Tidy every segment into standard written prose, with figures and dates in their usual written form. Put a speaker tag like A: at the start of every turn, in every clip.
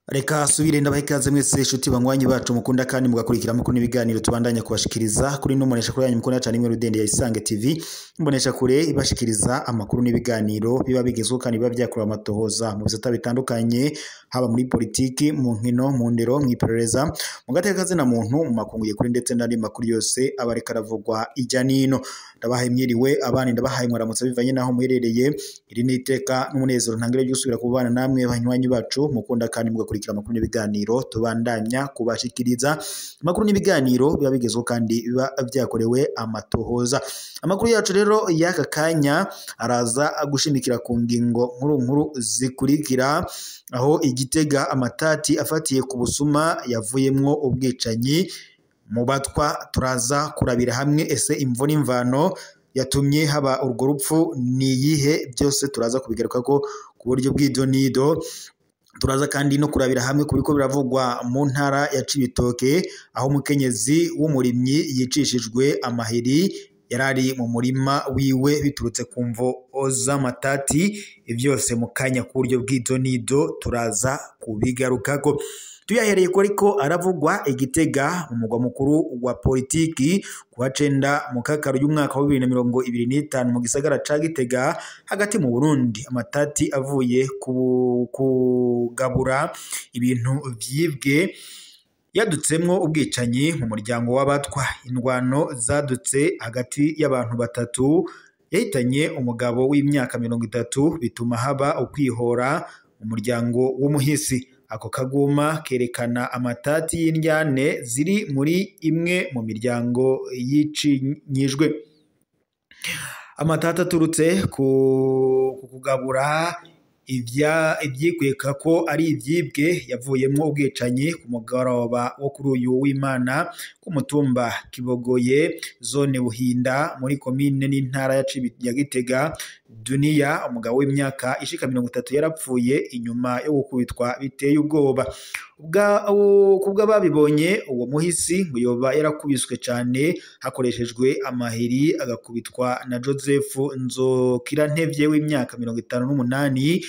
A: Reka subire ndabahikaze mwese inshuti banywanyi bacu mukunda kandi mugakurikira amakuru n'ibiganiro tubandanya kubashikiriza kuri no mbonesha kure yanyu mukunda cyane imwe Rudende ya Isange TV mbonesha kure ibashikiriza amakuru n'ibiganiro biba bigezweho kandi biba byakura amatohoza mu bisata bitandukanye haba muri politiki mu nkino mu ndero mu iperereza mu gatekaze na muntu mu makunguye kuri ndetse n'andi makuru yose abareka ravugwa ijya nino ndabahaye mwiriwe abandi ndabahaye mwaramutse bivanye naho muherereye iri niteka n'umunezero ntangire byusubira kubana namwe banywanyi bacu mukunda kandi mugakurikira amakuru n'ibiganiro tubandanya kubashikiriza amakuru n'ibiganiro biba bigezweho kandi biba byakorewe amatohoza. Amakuru yacu rero y'aka kanya araza gushimikira ku ngingo nkuru zikurikira aho Igitega amatati afatiye ku busuma yavuyemwo ubwicanyi mu batwa turaza kurabira hamwe ese imvo n'imvano yatumye haba urwo rupfu ni yihe byose turaza kubigaruka ko ku buryo bw'idonido. Turaza kandi no kurabira hamwe kubiko biravugwa mu ntara ya Cibitoke aho umukenyezi w'umurimyi yicishijwe amahiri yarari mu murima wiwe biturutse ku mvo z'amatati byose mu kanya ku buryo bw'idonido turaza kubigarukako. Tuyahereye ko ariko aravugwa Igitega mu mugwa mukuru wa politiki kuwa 9 mu kakaro y'umwaka wa 2025 mu gisagara ca Gitega hagati mu Burundi amatati avuye kugabura ibintu vyibwe yadutsemwo ubwicanyi mu muryango w'abatwa. Indwano zadutse hagati y'abantu batatu yahitanye umugabo w'imyaka 30 bituma haba ukwihora mu muryango w'umuhisi. Ako kaguma kerekana amatati y'indyane ziri muri imwe mu miryango yicinyijwe. Amatati aturutse ku kugabura ibyikweka ko ari ibyibwe yavuyemo ubwicanyi ku mugoroba wo kuri uyu w'Imana ku mutumba Kibogoye zone Buhinda muri komine n'intara ya Gitega. Duniya umugabo w'imyaka ishika 30 yarapfuye inyuma yo gukubitwa biteye ubwoba. Kubwa babibonye uwo muhisi ngo yoba yarakubiswe cyane hakoreshejwe amahiri agakubitwa na Joseph Nzokirantevye w'imyaka 58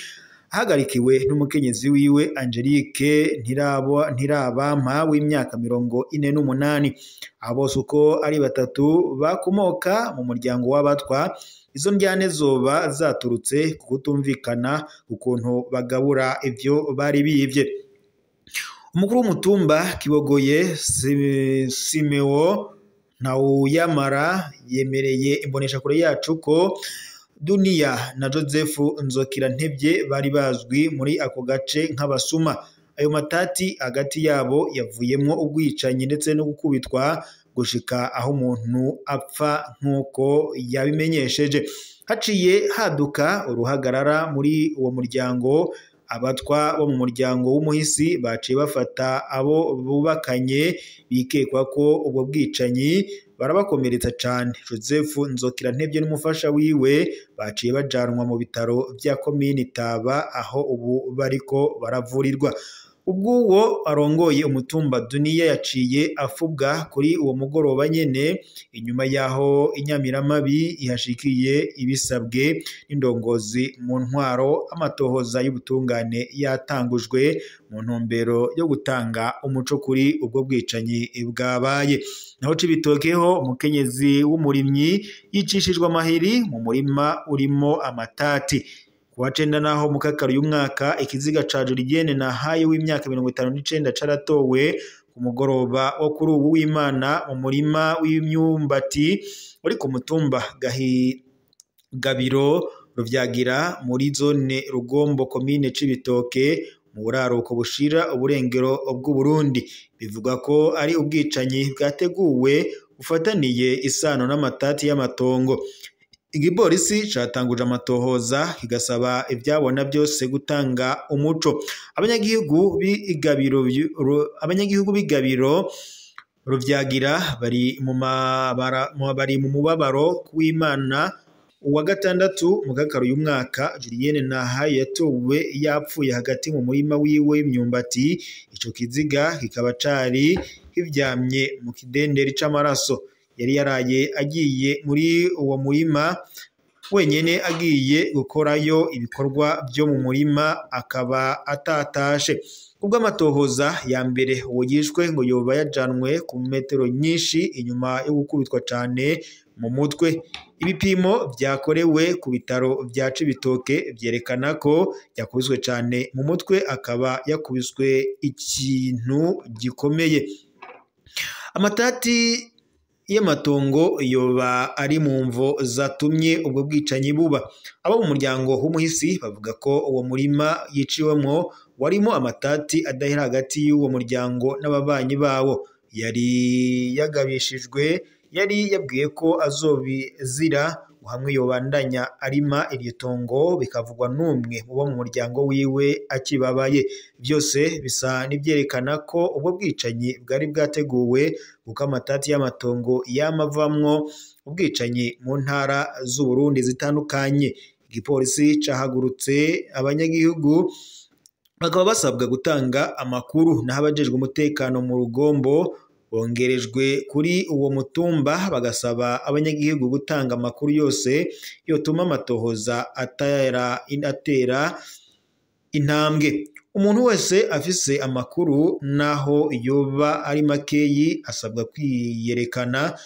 A: hagarikiwe n'umukenyezi wiwe Angelique Ntirabampa w'imyaka 48. Abose uko ari batatu bakomoka mu muryango w'abatwa. Izo ndyane zoba zaturutse ku kutumvikana ukuntu bagabura ivyo bari bivye. Umukuru w'umutumba Kibogoye Simeo Ntawuyamara yemereye imbonesha kure yacu ko Duniya na Joseph Nzokirantevye bari bazwi muri ako gace nk'abasuma. Ayo matati hagati yabo yavuyemwo ubwicanyi ndetse no gukubitwa gushika aho umuntu apfa nk'uko yabimenyesheje. Haciye haduka uruhagarara muri uwo muryango. Abatwa bo mu muryango w'umuhisi baciye bafata abo bubakanye bikekwa ko ubwo bwicanyi barabakomeretsa cyane. Joseph Nzokirantevye n'umufasha wiwe baciye bajanwa mu bitaro bya komini Taba aho ubu bariko baravurirwa. Ubwo arongoye umutumba Duniya yaciye afubwa kuri uwo mugoroba nyene inyuma yaho inyamiramabi ihashikiye ibisabwe n'indongozi mu ntwaro. Amatohoza y'ubutungane yatangujwe mu ntumbero yo gutanga umuco kuri ubwo bwicanyi bwabaye. Naho Cibitokeho umukenyezi w'umurimyi yicishijwe amahiri mu murima urimo amatati. Kuwa 9 naho mu kakaro y'umwaka ikiziga ca Julienne Nahaye w'imyaka 59 caratowe ku mugoroba wo kuri ubu w'Imana mu murima w'imyumbati uri ku mutumba Gabiro Ruvyagira muri zone Rugombo komine Cibitoke mu buraruko bushira uburengero bw'u Burundi. Bivuga ko ari ubwicanyi bwateguwe ufataniye isano n'amatati y'amatongo. Igipolisi catanguje amatohoza kigasaba ibyabona byose gutanga umuco. Abanyagihugu b'Igabiro Ruvyagira bari mu mubabaro w'Imana. Uwa 6 mu gakaro y'umwaka Julienne Nahaye yatowe yapfuye hagati mu murima wiwe w'imyumbati. Ico kiziga kikaba cari kivyamye mu kidenderi c'amaraso. yari yaraye agiye muri uwo murima wenyene agiye gukorayo ibikorwa byo mu murima akaba atatashe. Kubw'amatohoza ya mbere uwo yishwe ngo yoba yajanwe ku metero nyinshi inyuma yo gukubitwa cane mu mutwe. Ibipimo vyakorewe ku bitaro vya Cibitoke vyerekana ko yakubiswe cane mu mutwe akaba yakubiswe ikintu gikomeye. Amatati y'amatongo yoba ari mu mvo zatumye ubwo bwicanyi buba. Abo mu muryango w'umuhisi bavuga ko uwo murima yiciwemwo warimo amatati adahera hagati y'uwo muryango n'ababanyi bawo. Yari yagabishijwe, yari yabwiye ko azobizira hamwe yobandanya arima iryo tongo bikavugwa n'umwe mu muryango wiwe akibabaye. Byose bisa n'ibyerekana ko ubwo bwicanyi bwari bwateguwe kuko amatati y'amatongo yamavamwo ubwicanyi mu ntara z'u Burundi zitandukanye. Igipolisi cahagurutse abanyagihugu bakaba basabwa gutanga amakuru naho abajejwe umutekano mu Rugombo bongerejwe kuri uwo mutumba bagasaba abanyagihugu gutanga amakuru yose yotuma amatohoza atera intambwe. Umuntu wese afise amakuru naho yoba ari makeyi asabwa kwiyerekana.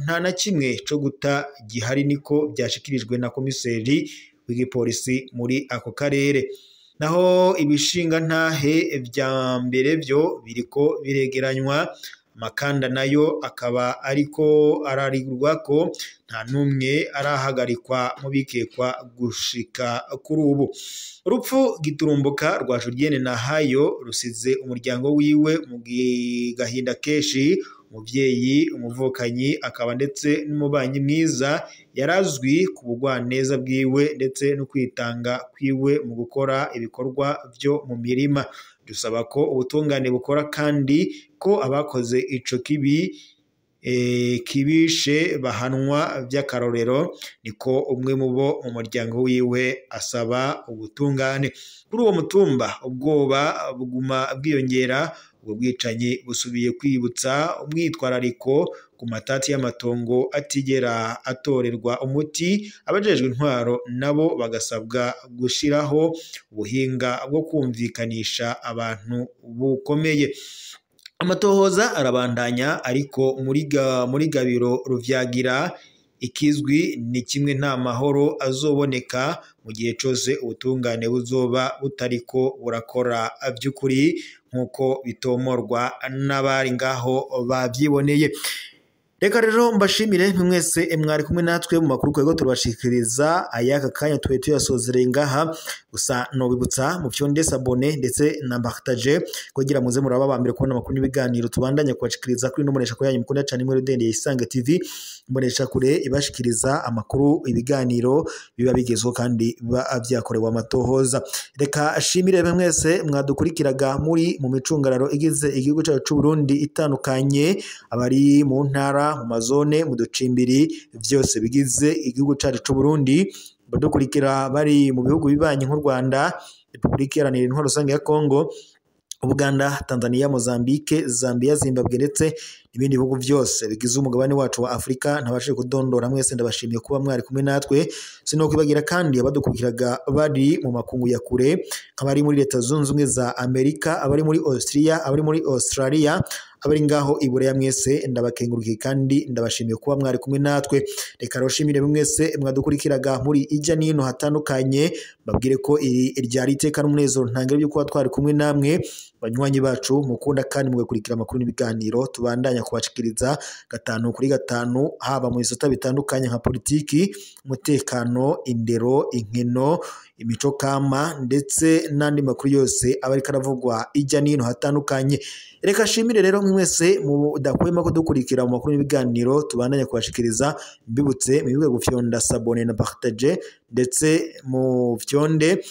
A: Nta na kimwe co guta gihari, niko byashikirijwe na komiseri w'igipolisi muri ako karere. Naho ibishinga ntahe vya mbere vyo biriko biregeranywa, amakanda nayo akaba ariko ararigurwa ko nta numwe arahagarikwa mu bikekwa gushika kuri ubu. Urupfu giturumbuka rwa Julienne Nahayo rusize umuryango wiwe mu gahinda kenshi. Umuvyeyi, umuvukanyi akaba ndetse n'umubanyi mwiza yarazwi ku bugwaneza bwiwe ndetse no kwitanga kwiwe mu gukora ibikorwa byo mu mirima. Dusaba ko ubutungane bukora kandi ko abakoze ico kibi kibishe bahanwa vy'akarorero, niko umwe mu bo mu muryango wiwe asaba ubutungane. Kuri uwo mutumba ubwoba buguma bwiyongera. Ubwo bwicanyi busubiye kwibutsa umwitwarariko ku matati y'amatongo atigera atorerwa umuti. Abajejwe intwaro nabo bagasabwa gushiraho ubuhinga bwo kumvikanisha abantu bukomeye. Amatohoza arabandanya ariko muri Gabiro Ruvyagira ikizwi ni kimwe nta mahoro azoboneka mu gihe cose ubutungane buzoba butariko burakora vy'ukuri nkuko bitomorwa n'abari ngaho bavyiboneye. Reka rero mbashimire mwese mwari kumwe natwe mu makuru kwego turabashikiriza ayaka kanya tuwe tuyasozereye ngaha. Gusa no bibutsa mu fyonde sabone ndetse na partage kugira muze muraba bambere kubona amakuru n'ibiganiro tubandanye kubashikiriza kuri no munesha ko yanyu mukunda cyane muri Rudende Isange TV. Munesha kure ibashikiriza amakuru ibiganiro biba bigezweho kandi bavyakorewe amatohoza. Reka ashimire mwese mwadukurikiraga muri mu micungararo igize igihugu cyacu cy'u Burundi itandukanye, abari mu ntara, mu mazone, mu ducimbiri vyose bigize igihugu cyacu cy'u Burundi, badukurikira bari mu bihugu bibanyi nk'u Rwanda, Repubulika Iharanira Intwaro Rusange ya Kongo, Uganda, Tanzania, Mozambique, Zambia, Zimbabwe ndetse n'ibindi bihugu byose bigize umugabane wacu wa Afrika. Ntabashije kudondora mwese ndabashimiye kuba mwari kumwe natwe. Sino kwibagira kandi abadukurikiraga bari mu makungu ya kure, nk'abari muri Leta Zunze Ubumwe za Amerika, abari muri Austria, abari muri Australia, abari ngaho Iburaya mwese ndabakengurukiye kandi ndabashimiye kuba mwari kumwe natwe. Reka roshimire mwese mwadukurikiraga muri ijya nino hatandukanye, babwire ko ryari iteka n'umunezero ntangire byo kuba twari kumwe namwe banywanyi bacu mukunda kandi mugakurikira amakuru n'ibiganiro tubandanya kubashikiriza 5 kuri 5, haba mu bisata bitandukanye nka politiki, umutekano, indero, inkino, imico kama ndetse n'andi makuru yose abari karavugwa ijya nino hatandukanye. Reka shimire rero mwese mudakwema kudukurikira mu makuru n'ibiganiro tubandanya kubashikiriza. Mbibutse mwibuke gufyonda sabone na partage ndetse mu fyonde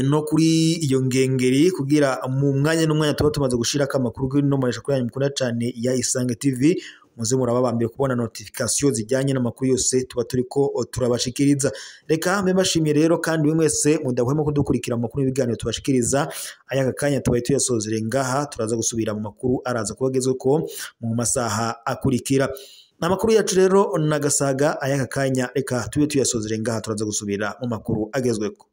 A: no kuri iyo ngengeri kugira mu mwanya n'umwanya tuba tumaze gushira amakuru kuri no munesha kuri yanyu mukunda cyane ya Isange TV muze muraba bambere kubona notification zijyanye n'amakuru yose tuba turiko turabashikiriza. Reka mbe bashimiye rero kandi bimwe mwese mudahwema kudukurikira mu makuru y'ibiganiro tubashikiriza. Aya kanya tubaye tuyasozere ngaha, turaza gusubira mu makuru araza kubagezeko mu masaha akurikira. Namakuru yacu rero nagasaga aya kanya, reka tube tuyasozere ngaha, turaza gusubira mu makuru agezweko.